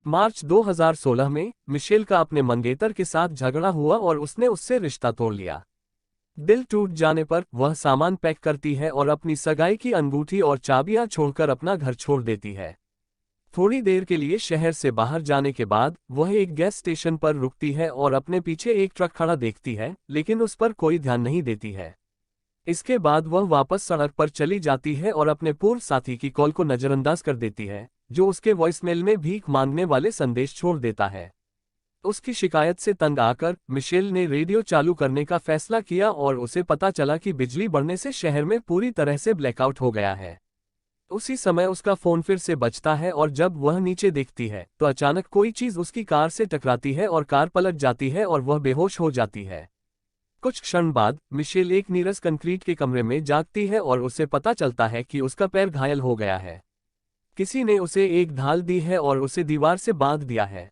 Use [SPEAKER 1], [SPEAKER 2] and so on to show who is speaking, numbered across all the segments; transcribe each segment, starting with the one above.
[SPEAKER 1] मार्च 2016 में मिशेल का अपने मंगेतर के साथ झगड़ा हुआ और उसने उससे रिश्ता तोड़ लिया। दिल टूट जाने पर वह सामान पैक करती है और अपनी सगाई की अंगूठी और चाबियां छोड़कर अपना घर छोड़ देती है। थोड़ी देर के लिए शहर से बाहर जाने के बाद वह एक गैस स्टेशन पर रुकती है और अपने पीछे एक ट्रक खड़ा देखती है, लेकिन उस पर कोई ध्यान नहीं देती है। इसके बाद वह वापस सड़क पर चली जाती है और अपने पूर्व साथी की कॉल को नजरअंदाज कर देती है, जो उसके वॉइसमेल में भीख मांगने वाले संदेश छोड़ देता है। उसकी शिकायत से तंग आकर मिशेल ने रेडियो चालू करने का फैसला किया और उसे पता चला कि बिजली बढ़ने से शहर में पूरी तरह से ब्लैकआउट हो गया है। उसी समय उसका फोन फिर से बजता है और जब वह नीचे देखती है तो अचानक कोई चीज उसकी कार से टकराती है और कार पलट जाती है और वह बेहोश हो जाती है। कुछ क्षण बाद मिशेल एक नीरस कंक्रीट के कमरे में जागती है और उसे पता चलता है कि उसका पैर घायल हो गया है। किसी ने उसे एक ढाल दी है और उसे दीवार से बांध दिया है।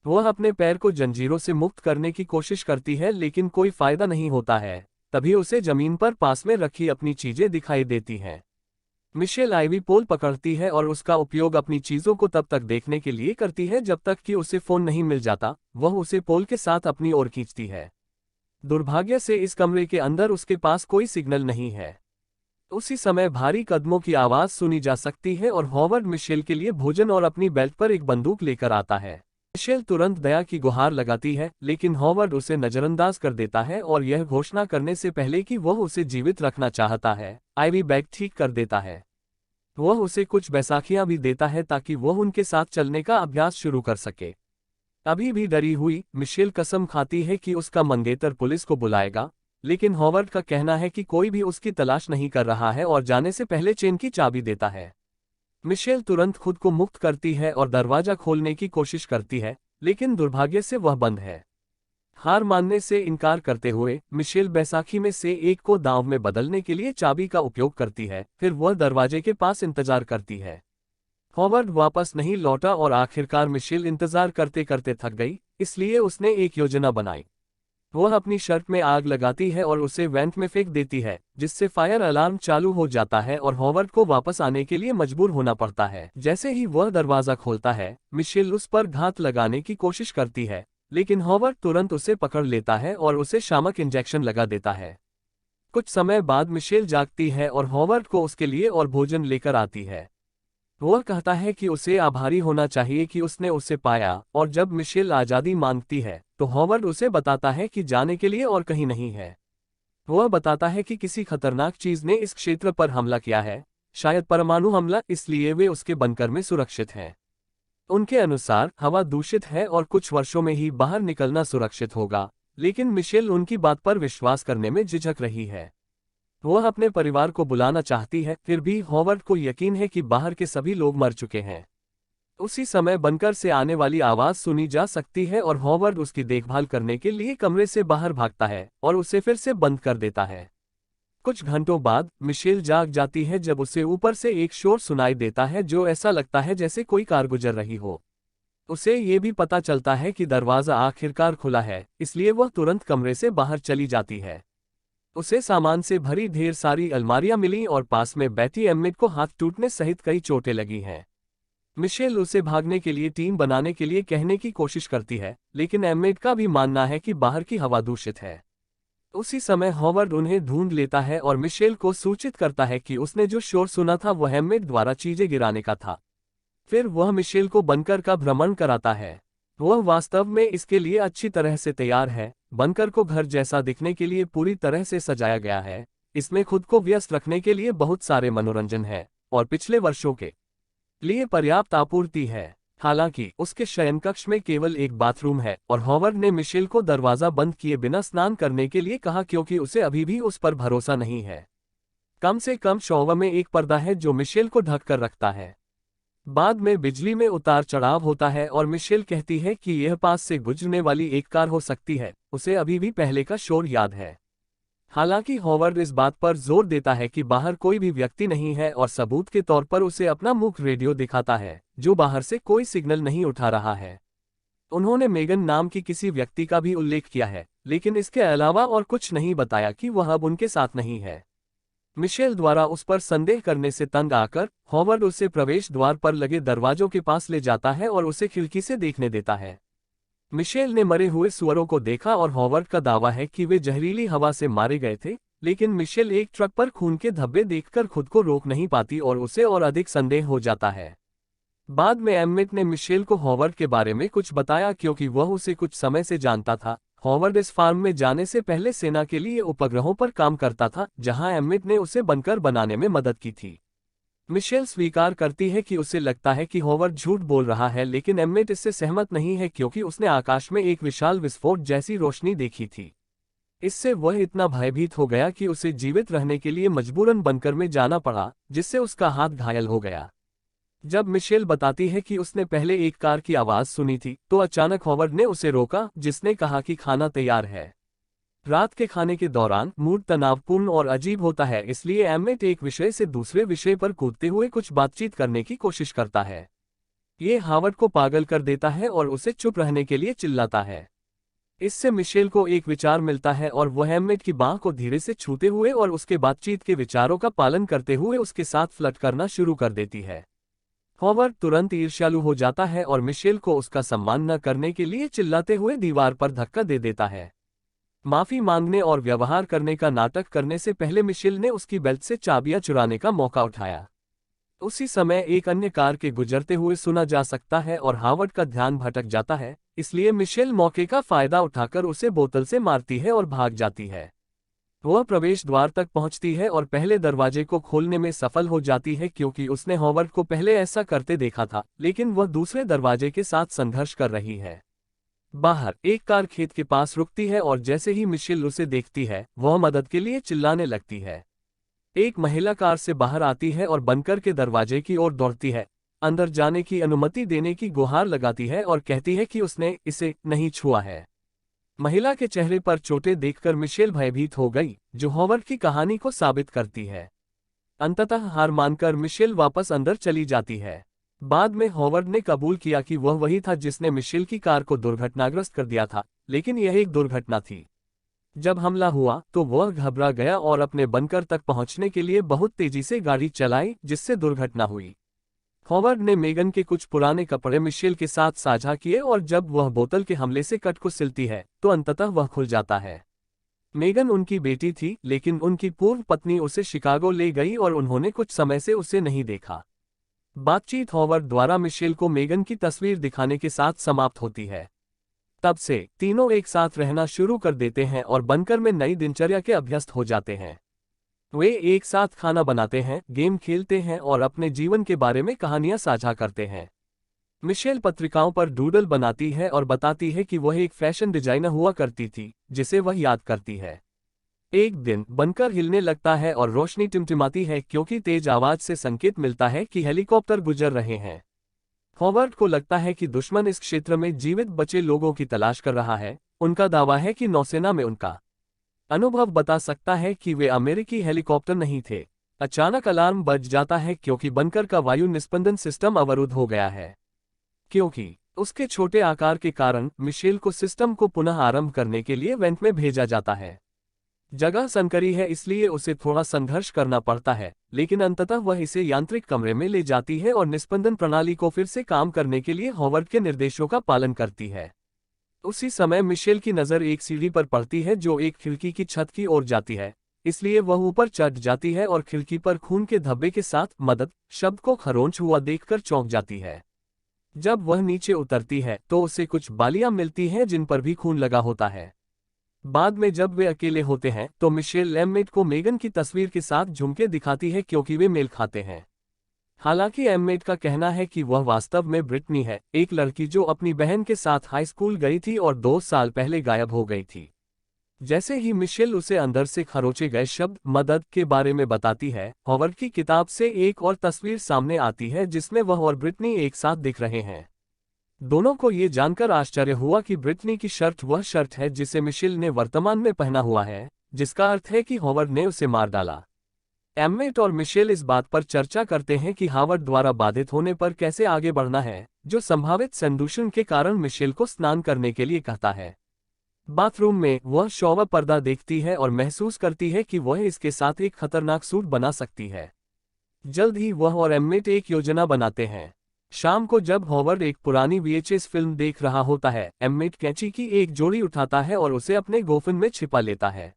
[SPEAKER 1] वह अपने पैर को जंजीरों से मुक्त करने की कोशिश करती है, लेकिन कोई फायदा नहीं होता है। तभी उसे जमीन पर पास में रखी अपनी चीजें दिखाई देती हैं। मिशेल आईवी पोल पकड़ती है और उसका उपयोग अपनी चीजों को तब तक देखने के लिए करती है जब तक कि उसे फोन नहीं मिल जाता। वह उसे पोल के साथ अपनी ओर खींचती है। दुर्भाग्य से इस कमरे के अंदर उसके पास कोई सिग्नल नहीं है। उसी समय भारी कदमों की आवाज सुनी जा सकती है और हॉवर्ड मिशेल के लिए भोजन और अपनी बेल्ट पर एक बंदूक लेकर आता है। मिशेल तुरंत दया की गुहार लगाती है, लेकिन हॉवर्ड उसे नजरअंदाज कर देता है और यह घोषणा करने से पहले कि वह उसे जीवित रखना चाहता है, आईवी बैग ठीक कर देता है। वह उसे कुछ बैसाखियां भी देता है ताकि वह उनके साथ चलने का अभ्यास शुरू कर सके। अभी भी डरी हुई मिशेल कसम खाती है कि उसका मंगेतर पुलिस को बुलाएगा, लेकिन हॉवर्ड का कहना है कि कोई भी उसकी तलाश नहीं कर रहा है और जाने से पहले चेन की चाबी देता है। मिशेल तुरंत खुद को मुक्त करती है और दरवाजा खोलने की कोशिश करती है, लेकिन दुर्भाग्य से वह बंद है। हार मानने से इनकार करते हुए मिशेल बैसाखी में से एक को दांव में बदलने के लिए चाबी का उपयोग करती है। फिर वह दरवाजे के पास इंतजार करती है। हॉवर्ड वापस नहीं लौटा और आखिरकार मिशेल इंतजार करते करते थक गई, इसलिए उसने एक योजना बनाई। वह अपनी शर्ट में आग लगाती है और उसे वेंट में फेंक देती है, जिससे फायर अलार्म चालू हो जाता है और हॉवर्ड को वापस आने के लिए मजबूर होना पड़ता है। जैसे ही वह दरवाजा खोलता है, मिशेल उस पर घात लगाने की कोशिश करती है, लेकिन हॉवर्ड तुरंत उसे पकड़ लेता है और उसे शामक इंजेक्शन लगा देता है। कुछ समय बाद मिशेल जागती है और हॉवर्ड को उसके लिए और भोजन लेकर आती है। वह कहता है कि उसे आभारी होना चाहिए कि उसने उसे पाया, और जब मिशेल आज़ादी मांगती है तो हॉवर्ड उसे बताता है कि जाने के लिए और कहीं नहीं है। वह बताता है कि किसी खतरनाक चीज ने इस क्षेत्र पर हमला किया है, शायद परमाणु हमला, इसलिए वे उसके बंकर में सुरक्षित हैं। उनके अनुसार हवा दूषित है और कुछ वर्षों में ही बाहर निकलना सुरक्षित होगा, लेकिन मिशेल उनकी बात पर विश्वास करने में झिझक रही है। वह अपने परिवार को बुलाना चाहती है, फिर भी हॉवर्ड को यकीन है कि बाहर के सभी लोग मर चुके हैं। उसी समय बंकर से आने वाली आवाज सुनी जा सकती है और हॉवर्ड उसकी देखभाल करने के लिए कमरे से बाहर भागता है और उसे फिर से बंद कर देता है। कुछ घंटों बाद मिशेल जाग जाती है जब उसे ऊपर से एक शोर सुनाई देता है जो ऐसा लगता है जैसे कोई कार गुजर रही हो। उसे ये भी पता चलता है कि दरवाजा आखिरकार खुला है, इसलिए वह तुरंत कमरे से बाहर चली जाती है। उसे सामान से भरी ढेर सारी अलमारियां मिली और पास में बैठी एम्मेट को हाथ टूटने सहित कई चोटें लगी हैं। मिशेल उसे भागने के लिए टीम बनाने के लिए कहने की कोशिश करती है, लेकिन एम्मेट का भी मानना है कि बाहर की हवा दूषित है। उसी समय हॉवर्ड उन्हें ढूंढ लेता है और मिशेल को सूचित करता है कि उसने जो शोर सुना था वह एम्मेट द्वारा चीजें गिराने का था। फिर वह मिशेल को बंकर का भ्रमण कराता है। वह वास्तव में इसके लिए अच्छी तरह से तैयार है। बंकर को घर जैसा दिखने के लिए पूरी तरह से सजाया गया है। इसमें खुद को व्यस्त रखने के लिए बहुत सारे मनोरंजन है और पिछले वर्षों के लिए पर्याप्त आपूर्ति है। हालांकि उसके शयनकक्ष में केवल एक बाथरूम है और हॉवर्ड ने मिशेल को दरवाजा बंद किए बिना स्नान करने के लिए कहा, क्योंकि उसे अभी भी उस पर भरोसा नहीं है। कम से कम शॉवर में एक पर्दा है जो मिशेल को ढक कर रखता है। बाद में बिजली में उतार चढ़ाव होता है और मिशेल कहती है कि यह पास से गुजरने वाली एक कार हो सकती है। उसे अभी भी पहले का शोर याद है। हालांकि हॉवर्ड इस बात पर जोर देता है कि बाहर कोई भी व्यक्ति नहीं है और सबूत के तौर पर उसे अपना मुख्य रेडियो दिखाता है, जो बाहर से कोई सिग्नल नहीं उठा रहा है। उन्होंने मेगन नाम की किसी व्यक्ति का भी उल्लेख किया है, लेकिन इसके अलावा और कुछ नहीं बताया कि वह अब उनके साथ नहीं है। मिशेल द्वारा उस पर संदेह करने से तंग आकर हॉवर्ड उसे प्रवेश द्वार पर लगे दरवाजों के पास ले जाता है और उसे खिड़की से देखने देता है। मिशेल ने मरे हुए सुअरों को देखा और हॉवर्ड का दावा है कि वे जहरीली हवा से मारे गए थे, लेकिन मिशेल एक ट्रक पर खून के धब्बे देखकर खुद को रोक नहीं पाती और उसे और अधिक संदेह हो जाता है। बाद में एम्मेट ने मिशेल को हॉवर्ड के बारे में कुछ बताया क्योंकि वह उसे कुछ समय से जानता था। हॉवर्ड इस फार्म में जाने से पहले सेना के लिए उपग्रहों पर काम करता था, जहां एम्मेट ने उसे बंकर बनाने में मदद की थी। मिशेल स्वीकार करती है कि उसे लगता है कि हॉवर्ड झूठ बोल रहा है, लेकिन एम्मेट इससे सहमत नहीं है क्योंकि उसने आकाश में एक विशाल विस्फोट जैसी रोशनी देखी थी। इससे वह इतना भयभीत हो गया कि उसे जीवित रहने के लिए मजबूरन बंकर में जाना पड़ा, जिससे उसका हाथ घायल हो गया। जब मिशेल बताती है कि उसने पहले एक कार की आवाज सुनी थी, तो अचानक हॉवर्ड ने उसे रोका, जिसने कहा कि खाना तैयार है। रात के खाने के दौरान मूड तनावपूर्ण और अजीब होता है, इसलिए एम्मेट एक विषय से दूसरे विषय पर कूदते हुए कुछ बातचीत करने की कोशिश करता है। ये हॉवर्ड को पागल कर देता है और उसे चुप रहने के लिए चिल्लाता है। इससे मिशेल को एक विचार मिलता है और वह एम्मेट की बांह को धीरे से छूते हुए और उसके बातचीत के विचारों का पालन करते हुए उसके साथ फ्लर्ट करना शुरू कर देती है। हॉवर्ड तुरंत ईर्ष्यालु हो जाता है और मिशेल को उसका सम्मान न करने के लिए चिल्लाते हुए दीवार पर धक्का दे देता है। माफी मांगने और व्यवहार करने का नाटक करने से पहले मिशेल ने उसकी बेल्ट से चाबियां चुराने का मौका उठाया। उसी समय एक अन्य कार के गुजरते हुए सुना जा सकता है और हॉवर्ड का ध्यान भटक जाता है, इसलिए मिशेल मौके का फायदा उठाकर उसे बोतल से मारती है और भाग जाती है। वह प्रवेश द्वार तक पहुंचती है और पहले दरवाजे को खोलने में सफल हो जाती है क्योंकि उसने हॉवर्ड को पहले ऐसा करते देखा था, लेकिन वह दूसरे दरवाजे के साथ संघर्ष कर रही है। बाहर एक कार खेत के पास रुकती है और जैसे ही मिशेल उसे देखती है, वह मदद के लिए चिल्लाने लगती है। एक महिला कार से बाहर आती है और बंकर के दरवाजे की ओर दौड़ती है, अंदर जाने की अनुमति देने की गुहार लगाती है और कहती है कि उसने इसे नहीं छुआ है। महिला के चेहरे पर चोटें देखकर मिशेल भयभीत हो गई, जो हॉवर्ड की कहानी को साबित करती है। अंततः हार मानकर मिशेल वापस अंदर चली जाती है। बाद में हॉवर्ड ने कबूल किया कि वह वही था जिसने मिशेल की कार को दुर्घटनाग्रस्त कर दिया था, लेकिन यह एक दुर्घटना थी। जब हमला हुआ तो वह घबरा गया और अपने बंकर तक पहुंचने के लिए बहुत तेजी से गाड़ी चलाई, जिससे दुर्घटना हुई। हॉवर्ड ने मेगन के कुछ पुराने कपड़े मिशेल के साथ साझा किए और जब वह बोतल के हमले से कट को सिलती है, तो अंततः वह खुल जाता है। मेगन उनकी बेटी थी, लेकिन उनकी पूर्व पत्नी उसे शिकागो ले गई और उन्होंने कुछ समय से उसे नहीं देखा। बातचीत हॉवर्ड द्वारा मिशेल को मेगन की तस्वीर दिखाने के साथ समाप्त होती है। तब से तीनों एक साथ रहना शुरू कर देते हैं और बंकर में नई दिनचर्या के अभ्यस्त हो जाते हैं। वे एक साथ खाना बनाते हैं, गेम खेलते हैं और अपने जीवन के बारे में कहानियां साझा करते हैं। मिशेल पत्रिकाओं पर डूडल बनाती है और बताती है कि वह एक फैशन डिजाइनर हुआ करती थी, जिसे वह याद करती है। एक दिन बंकर हिलने लगता है और रोशनी टिमटिमाती है क्योंकि तेज आवाज से संकेत मिलता है कि हेलीकॉप्टर गुजर रहे हैं। हॉवर्ड को लगता है कि दुश्मन इस क्षेत्र में जीवित बचे लोगों की तलाश कर रहा है। उनका दावा है कि नौसेना में उनका अनुभव बता सकता है कि वे अमेरिकी हेलीकॉप्टर नहीं थे। अचानक अलार्म बज जाता है क्योंकि बंकर का वायु निस्पंदन सिस्टम अवरुद्ध हो गया है। क्योंकि उसके छोटे आकार के कारण मिशेल को सिस्टम को पुनः आरंभ करने के लिए वेंट में भेजा जाता है। जगह संकरी है, इसलिए उसे थोड़ा संघर्ष करना पड़ता है, लेकिन अंततः वह इसे यांत्रिक कमरे में ले जाती है और निस्पंदन प्रणाली को फिर से काम करने के लिए हॉवर्ड के निर्देशों का पालन करती है। उसी समय मिशेल की नज़र एक सीढ़ी पर पड़ती है जो एक खिड़की की छत की ओर जाती है, इसलिए वह ऊपर चढ़ जाती है और खिड़की पर खून के धब्बे के साथ मदद शब्द को खरोंच हुआ देखकर चौंक जाती है। जब वह नीचे उतरती है तो उसे कुछ बालियां मिलती हैं जिन पर भी खून लगा होता है। बाद में जब वे अकेले होते हैं तो मिशेल एम्मेट को मेगन की तस्वीर के साथ झुमके दिखाती है क्योंकि वे मेल खाते हैं। हालांकि एम्मेट का कहना है कि वह वास्तव में ब्रिटनी है, एक लड़की जो अपनी बहन के साथ हाई स्कूल गई थी और 2 साल पहले गायब हो गई थी। जैसे ही मिशेल उसे अंदर से खरोचे गए शब्द मदद के बारे में बताती है, हॉवर्ड की किताब से एक और तस्वीर सामने आती है जिसमें वह और ब्रिटनी एक साथ दिख रहे हैं। दोनों को ये जानकर आश्चर्य हुआ कि ब्रिटनी की शर्ट वह शर्ट है जिसे मिशेल ने वर्तमान में पहना हुआ है, जिसका अर्थ है कि हॉवर्ड ने उसे मार डाला। एम्मेट और मिशेल इस बात पर चर्चा करते हैं कि हॉवर्ड द्वारा बाधित होने पर कैसे आगे बढ़ना है, जो संभावित संदूषण के कारण मिशेल को स्नान करने के लिए कहता है। बाथरूम में वह शॉवर पर्दा देखती है और महसूस करती है कि वह इसके साथ एक खतरनाक सूट बना सकती है। जल्द ही वह और एम्मेट एक योजना बनाते हैं। शाम को जब हॉवर्ड एक पुरानी VHS फिल्म देख रहा होता है, एम्मेट कैंची की एक जोड़ी उठाता है और उसे अपने गोफन में छिपा लेता है।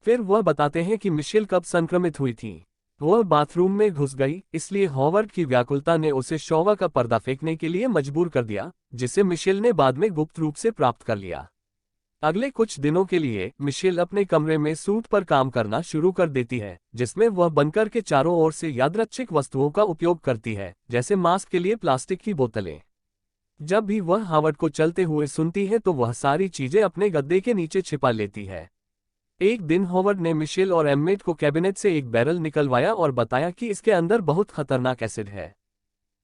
[SPEAKER 1] फिर वह बताते हैं कि मिशेल कब संक्रमित हुई थी। वह बाथरूम में घुस गई, इसलिए हॉवर्ड की व्याकुलता ने उसे शॉवर का पर्दा फेंकने के लिए मजबूर कर दिया, जिसे मिशेल ने बाद में गुप्त रूप से प्राप्त कर लिया। अगले कुछ दिनों के लिए मिशेल अपने कमरे में सूट पर काम करना शुरू कर देती है, जिसमें वह बंकर के चारों ओर से यादृच्छिक वस्तुओं का उपयोग करती है, जैसे मास्क के लिए प्लास्टिक की बोतलें। जब भी वह हॉवर्ड को चलते हुए सुनती है तो वह सारी चीजें अपने गद्दे के नीचे छिपा लेती है। एक दिन हॉवर्ड ने मिशेल और एम्मेट को कैबिनेट से एक बैरल निकलवाया और बताया कि इसके अंदर बहुत खतरनाक एसिड है।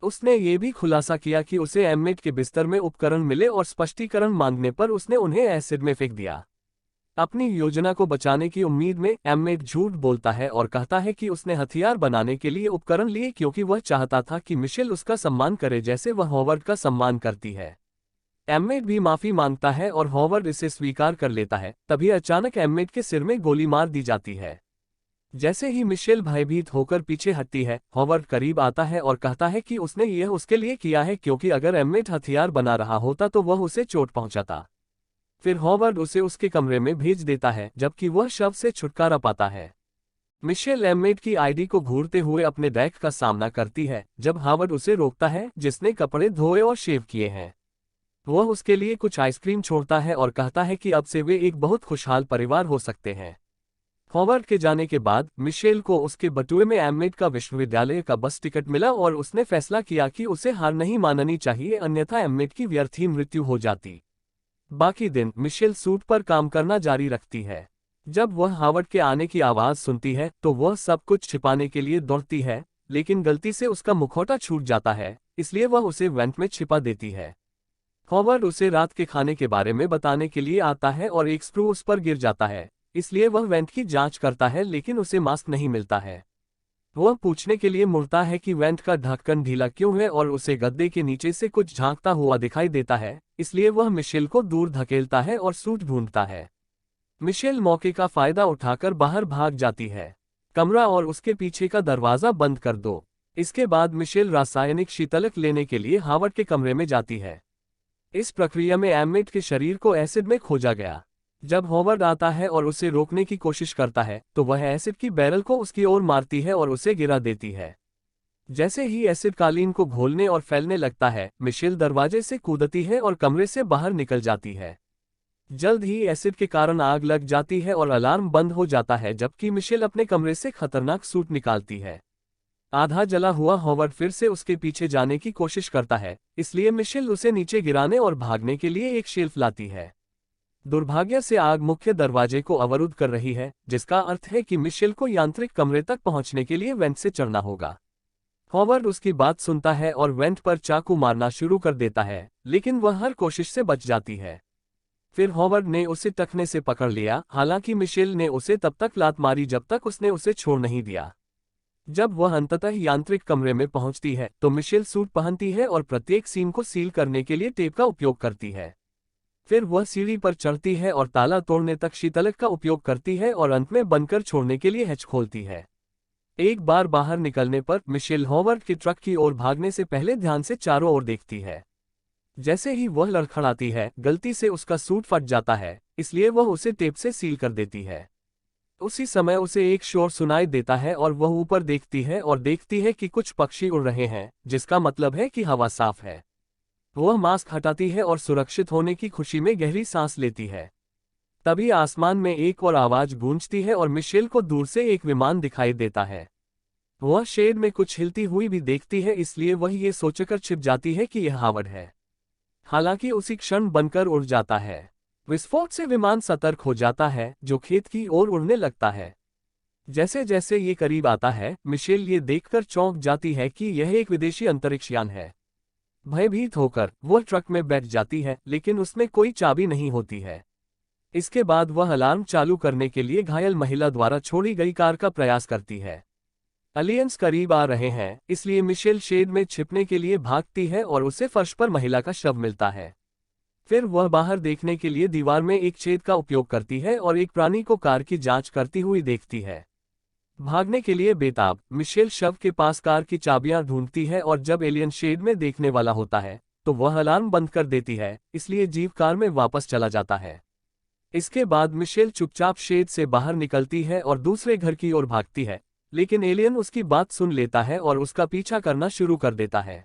[SPEAKER 1] उसने ये भी खुलासा किया कि उसे एम्मेट के बिस्तर में उपकरण मिले और स्पष्टीकरण मांगने पर उसने उन्हें एसिड में फेंक दिया। अपनी योजना को बचाने की उम्मीद में एम्मेट झूठ बोलता है और कहता है कि उसने हथियार बनाने के लिए उपकरण लिए क्योंकि वह चाहता था कि मिशेल उसका सम्मान करे जैसे वह हॉवर्ड का सम्मान करती है। एम्मेट भी माफी मांगता है और हॉवर्ड इसे स्वीकार कर लेता है। तभी अचानक एम्मेट के सिर में गोली मार दी जाती है। जैसे ही मिशेल भयभीत होकर पीछे हटती है, हॉवर्ड करीब आता है और कहता है कि उसने यह उसके लिए किया है क्योंकि अगर एम्मेट हथियार बना रहा होता तो वह उसे चोट पहुंचाता। फिर हॉवर्ड उसे उसके कमरे में भेज देता है, जबकि वह शव से छुटकारा पाता है। मिशेल एम्मेट की आईडी को घूरते हुए अपने रैक का सामना करती है, जब हॉवर्ड उसे रोकता है, जिसने कपड़े धोए और शेव किए हैं। वह उसके लिए कुछ आइसक्रीम छोड़ता है और कहता है कि अब से वे एक बहुत खुशहाल परिवार हो सकते हैं। हॉवर्ड के जाने के बाद मिशेल को उसके बटुए में एम्मेट का विश्वविद्यालय का बस टिकट मिला और उसने फैसला किया कि उसे हार नहीं माननी चाहिए, अन्यथा एम्मेट की व्यर्थ ही मृत्यु हो जाती। बाकी दिन मिशेल सूट पर काम करना जारी रखती है। जब वह हॉवर्ड के आने की आवाज सुनती है तो वह सब कुछ छिपाने के लिए दौड़ती है, लेकिन गलती से उसका मुखौटा छूट जाता है, इसलिए वह उसे वेंट में छिपा देती है। हॉवर्ड उसे रात के खाने के बारे में बताने के लिए आता है और एक स्क्रू उस पर गिर जाता है, इसलिए वह वेंट की जांच करता है, लेकिन उसे मास्क नहीं मिलता है। वह पूछने के लिए मुड़ता है कि वेंट का ढक्कन ढीला क्यों है और उसे गद्दे के नीचे से कुछ झांकता हुआ दिखाई देता है, इसलिए वह मिशेल को दूर धकेलता है और सूट ढूंढता है। मिशेल मौके का फायदा उठाकर बाहर भाग जाती है। कमरा और उसके पीछे का दरवाजा बंद कर दो। इसके बाद मिशेल रासायनिक शीतलक लेने के लिए हॉवर्ड के कमरे में जाती है। इस प्रक्रिया में एम्मेट के शरीर को एसिड में खोजा गया। जब हॉवर्ड आता है और उसे रोकने की कोशिश करता है तो वह एसिड की बैरल को उसकी ओर मारती है और उसे गिरा देती है। जैसे ही एसिड कालीन को घोलने और फैलने लगता है, मिशेल दरवाजे से कूदती है और कमरे से बाहर निकल जाती है। जल्द ही एसिड के कारण आग लग जाती है और अलार्म बंद हो जाता है, जबकि मिशेल अपने कमरे से खतरनाक सूट निकालती है। आधा जला हुआ हॉवर्ड फिर से उसके पीछे जाने की कोशिश करता है, इसलिए मिशेल उसे नीचे गिराने और भागने के लिए एक शेल्फ लाती है। दुर्भाग्य से आग मुख्य दरवाजे को अवरुद्ध कर रही है, जिसका अर्थ है कि मिशेल को यांत्रिक कमरे तक पहुंचने के लिए वेंट से चढ़ना होगा। हॉवर्ड उसकी बात सुनता है और वेंट पर चाकू मारना शुरू कर देता है, लेकिन वह हर कोशिश से बच जाती है। फिर हॉवर्ड ने उसे टखने से पकड़ लिया, हालांकि मिशेल ने उसे तब तक लात मारी जब तक उसने उसे छोड़ नहीं दिया। जब वह अंततः यांत्रिक कमरे में पहुंचती है तो मिशेल सूट पहनती है और प्रत्येक सीम को सील करने के लिए टेप का उपयोग करती है। फिर वह सीढ़ी पर चढ़ती है और ताला तोड़ने तक शीतलक का उपयोग करती है और अंत में बंकर छोड़ने के लिए हैच खोलती है। एक बार बाहर निकलने पर मिशेल हॉवर्ड के ट्रक की ओर भागने से पहले ध्यान से चारों ओर देखती है। जैसे ही वह लड़खड़ाती है, गलती से उसका सूट फट जाता है, इसलिए वह उसे टेप से सील कर देती है। उसी समय उसे एक शोर सुनाई देता है और वह ऊपर देखती है और देखती है कि कुछ पक्षी उड़ रहे हैं, जिसका मतलब है कि हवा साफ है। वह मास्क हटाती है और सुरक्षित होने की खुशी में गहरी सांस लेती है। तभी आसमान में एक और आवाज गूंजती है और मिशेल को दूर से एक विमान दिखाई देता है। वह शेड में कुछ हिलती हुई भी देखती है, इसलिए वह ये सोचकर छिप जाती है कि यह हॉवर्ड है। हालांकि उसी क्षण बनकर उड़ जाता है। विस्फोट से विमान सतर्क हो जाता है, जो खेत की ओर उड़ने लगता है। जैसे जैसे ये करीब आता है, मिशेल ये देखकर चौंक जाती है कि यह एक विदेशी अंतरिक्ष यान है। भयभीत होकर वह ट्रक में बैठ जाती है, लेकिन उसमें कोई चाबी नहीं होती है। इसके बाद वह अलार्म चालू करने के लिए घायल महिला द्वारा छोड़ी गई कार का प्रयास करती है। एलियंस करीब आ रहे हैं, इसलिए मिशेल शेड में छिपने के लिए भागती है और उसे फर्श पर महिला का शव मिलता है। फिर वह बाहर देखने के लिए दीवार में एक छेद का उपयोग करती है और एक प्राणी को कार की जांच करती हुई देखती है। भागने के लिए बेताब, मिशेल शव के पास कार की चाबियां ढूंढती है और जब एलियन शेड में देखने वाला होता है तो वह अलार्म बंद कर देती है, इसलिए जीव कार में वापस चला जाता है। इसके बाद मिशेल चुपचाप शेड से बाहर निकलती है और दूसरे घर की ओर भागती है, लेकिन एलियन उसकी बात सुन लेता है और उसका पीछा करना शुरू कर देता है।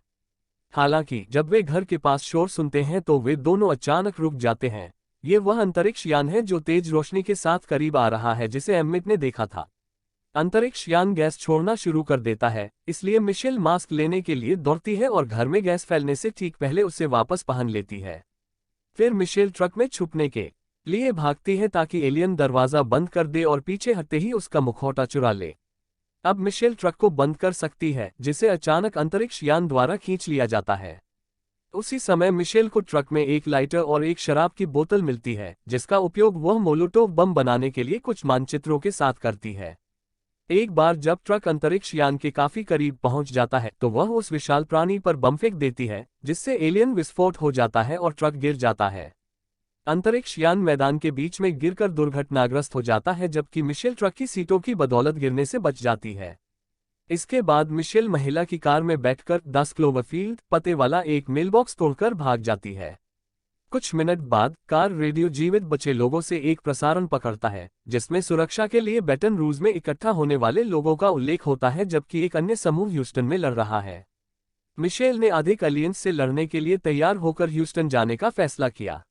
[SPEAKER 1] हालांकि जब वे घर के पास शोर सुनते हैं तो वे दोनों अचानक रुक जाते हैं। ये वह अंतरिक्ष यान है जो तेज रोशनी के साथ करीब आ रहा है जिसे एम्मिट ने देखा था। अंतरिक्ष यान गैस छोड़ना शुरू कर देता है, इसलिए मिशेल मास्क लेने के लिए दौड़ती है और घर में गैस फैलने से ठीक पहले उसे वापस पहन लेती है। फिर मिशेल ट्रक में छुपने के लिए भागती है ताकि एलियन दरवाजा बंद कर दे और पीछे हटते ही उसका मुखौटा चुरा ले। अब मिशेल ट्रक को बंद कर सकती है, जिसे अचानक अंतरिक्ष यान द्वारा खींच लिया जाता है। उसी समय मिशेल को ट्रक में एक लाइटर और एक शराब की बोतल मिलती है, जिसका उपयोग वह मोलोटोव बम बनाने के लिए कुछ मानचित्रों के साथ करती है। एक बार जब ट्रक अंतरिक्ष यान के काफी करीब पहुंच जाता है तो वह उस विशाल प्राणी पर बम फेंक देती है, जिससे एलियन विस्फोट हो जाता है और ट्रक गिर जाता है। अंतरिक्ष यान मैदान के बीच में गिरकर दुर्घटनाग्रस्त हो जाता है, जबकि मिशेल ट्रक की सीटों की बदौलत गिरने से बच जाती है। इसके बाद मिशेल महिला की कार में बैठकर 10 क्लोवरफील्ड पते वाला एक मेलबॉक्स तोड़कर भाग जाती है। कुछ मिनट बाद कार रेडियो जीवित बचे लोगों से एक प्रसारण पकड़ता है, जिसमें सुरक्षा के लिए बैटन रूज में इकट्ठा होने वाले लोगों का उल्लेख होता है, जबकि एक अन्य समूह ह्यूस्टन में लड़ रहा है। मिशेल ने अधिक एलियंस से लड़ने के लिए तैयार होकर ह्यूस्टन जाने का फैसला किया।